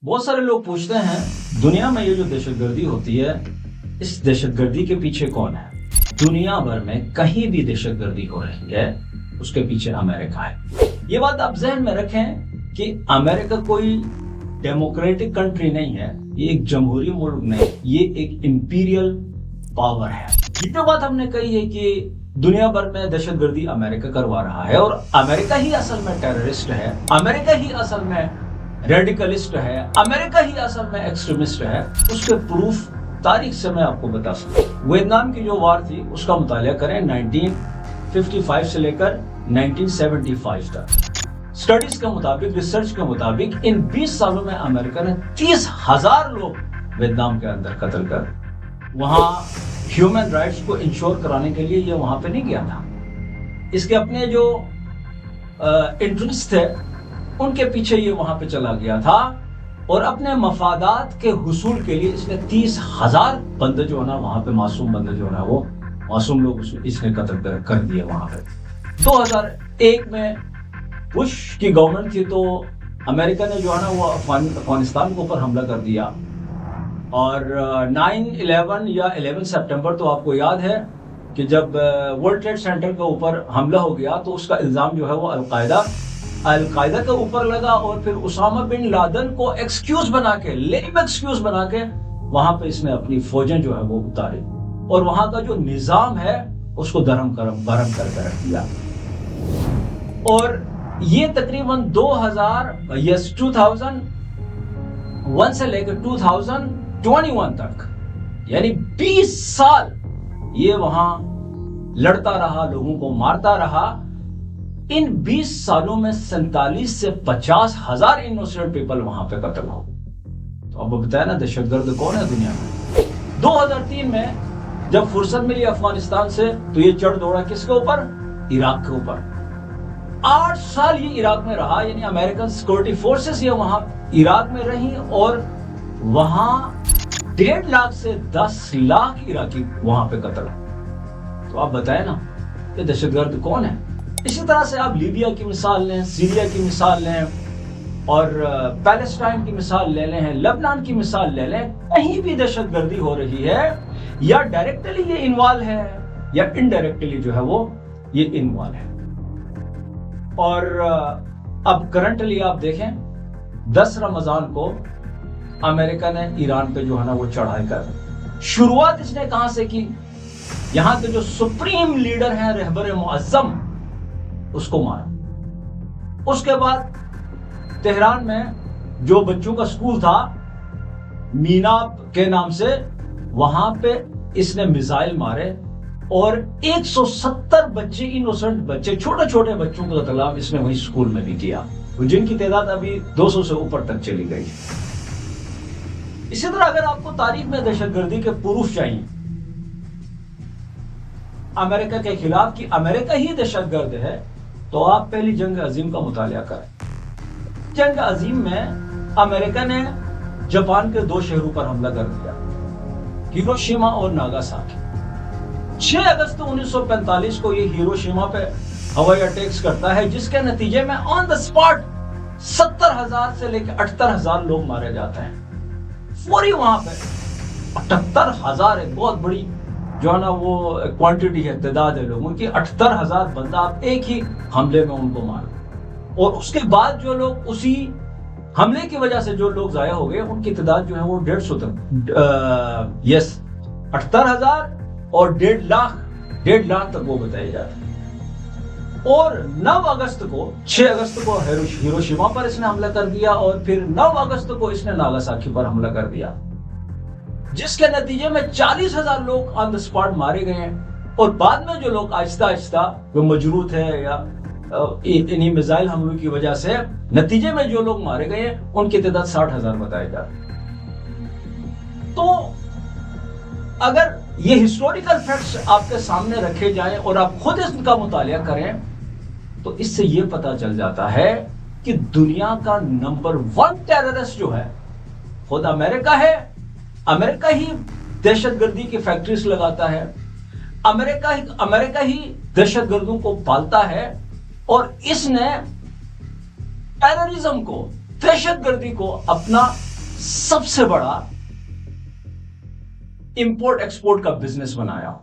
बहुत सारे लोग पूछते हैं दुनिया में ये जो दहशतगर्दी होती है, इस दहशतगर्दी के पीछे कौन है। दुनिया भर में कहीं भी दहशतगर्दी हो रही है, उसके पीछे अमेरिका है। ये बात आप जहन में रखें कि अमेरिका कोई डेमोक्रेटिक कंट्री नहीं है, ये एक जमहूरी मुल्क नहीं, ये एक इंपीरियल पावर है। ये जो बात हमने कही है कि दुनिया भर में दहशतगर्दी अमेरिका करवा रहा है और अमेरिका ही असल में टेररिस्ट है, अमेरिका ही असल में रेडिकलिस्ट है, अमेरिका ही असल में एक्सट्रीमिस्ट है, उसके प्रूफ तारीख से मैं आपको बता सकता हूँ। वियतनाम की जो वार थी उसका मुतालिया करें 1955 से लेकर 1975 तक। स्टडीज के मुताबिक, रिसर्च के मुताबिक इन 20 सालों में अमेरिका ने 30,000 लोग वियतनाम के अंदर कत्ल कर वहां ह्यूमन राइट्स को इंश्योर कराने के लिए ये वहां पे नहीं गया था। इसके अपने जो इंटरेस्ट थे उनके पीछे ये वहां पे चला गया था और अपने मफादात के हुसूल के लिए इसने 30,000 बंदे जो है ना वहां पे, मासूम बंदे जो है ना, वो मासूम लोग इसने कत्ल कर दिए वहां पे। 2001 में बुश की गवर्नमेंट थी तो अमेरिका ने जो है ना वो अफगानिस्तान के ऊपर हमला कर दिया और 9/11 या 11 सितंबर तो आपको याद है कि जब वर्ल्ड ट्रेड सेंटर के ऊपर हमला हो गया तो उसका इल्जाम जो है वो अलकायदा के ऊपर लगा और फिर उसामा बिन लादेन को एक्सक्यूज बना के, लेम एक्सक्यूज बना के वहां पे इसने अपनी फौजें जो है वो उतारी और वहां का जो निजाम है उसको गरम करके रख दिया। और ये तकरीबन 2001 से लेकर 2021 तक यानी 20 साल ये वहां लड़ता रहा, लोगों को मारता रहा। इन 20 सालों में 47 से 50,000 इनोसेंट पीपल वहां पे कत्ल हो। तो अब बताया ना दहशतगर्द कौन है दुनिया में। 2003 में जब फुर्सत मिली अफगानिस्तान से तो ये चढ़ दौड़ा किसके ऊपर? इराक के ऊपर। 8 साल ये इराक में रहा, यानी अमेरिकन सिक्योरिटी फोर्सेस ये वहां इराक में रही और वहां 1.5 लाख से 10 लाख इराकी वहां पे कत्ल। तो आप बताए ना ये दहशतगर्द कौन है। इसी तरह से आप लीबिया की मिसाल लें, सीरिया की मिसाल लें और पैलेस्टाइन की मिसाल ले लें, लेबनान की मिसाल ले लें। कहीं भी दहशतगर्दी हो रही है या डायरेक्टली ये इन्वॉल्व है या इनडायरेक्टली जो है वो ये इन्वॉल्व है। और अब करंटली आप देखें 10 रमजान को अमेरिका ने ईरान पे जो है ना वो चढ़ाई कर, शुरुआत इसने कहां से की? यहां के जो सुप्रीम लीडर हैं, रहबर मुअज्जम, उसको मारा। उसके बाद तेहरान में जो बच्चों का स्कूल था मीना के नाम से, वहां पे इसने मिसाइल मारे और 170 बच्चे, इनोसेंट बच्चे, छोटे छोटे बच्चों का कत्ल इसने वही स्कूल में भी किया, जिनकी तादाद अभी 200 से ऊपर तक चली गई। इसी तरह अगर आपको तारीख में दहशतगर्दी के प्रूफ चाहिए अमेरिका के खिलाफ कि अमेरिका ही दहशतगर्द है, तो आप पहली जंग अजीम का मुतालिया करें। जंग अजीम में अमेरिका ने जापान के 2 शहरों पर हमला कर दिया, हिरोशिमा और नागासाकी। 6 अगस्त 1945 को ये हिरोशिमा पे हवाई अटैक्स करता है, जिसके नतीजे में ऑन द स्पॉट 70,000 से लेकर 78,000 लोग मारे जाते हैं। फौरी वहां पे 78,000 एक बहुत बड़ी जो है ना वो क्वांटिटी है, तादाद है लोगों की। 78,000 बंदा आप एक ही हमले में उनको मारो और उसके बाद जो लोग उसी हमले की वजह से जो लोग जाया हो गए उनकी तादाद जो है वो 150 तक, यस 78,000 और 1.5 लाख तक वो बताए जाते हैं। और 9 अगस्त को, 6 अगस्त को हिरोशिमा पर इसने हमला कर दिया और फिर 9 अगस्त को इसने नागासाकी पर हमला कर दिया, जिसके नतीजे में 40,000 लोग ऑन द स्पॉट मारे गए हैं। और बाद में जो लोग आहिस्ता आहिस्ता जो मजरूत है या इन्हीं मिसाइल हमलों की वजह से नतीजे में जो लोग मारे गए हैं उनकी तादाद 60,000 बताए जाते हैं। तो अगर ये हिस्टोरिकल फैक्ट्स आपके सामने रखे जाएं और आप खुद इसका मुतालिया करें तो इससे ये पता चल जाता है कि दुनिया का नंबर 1 टेररिस्ट जो है खुद अमेरिका है। अमेरिका ही दहशतगर्दी की फैक्ट्रीज लगाता है, अमेरिका ही दहशतगर्दों को पालता है और इसने टेररिज्म को, दहशतगर्दी को अपना سب سے بڑا امپورٹ ایکسپورٹ کا بزنس بنایا.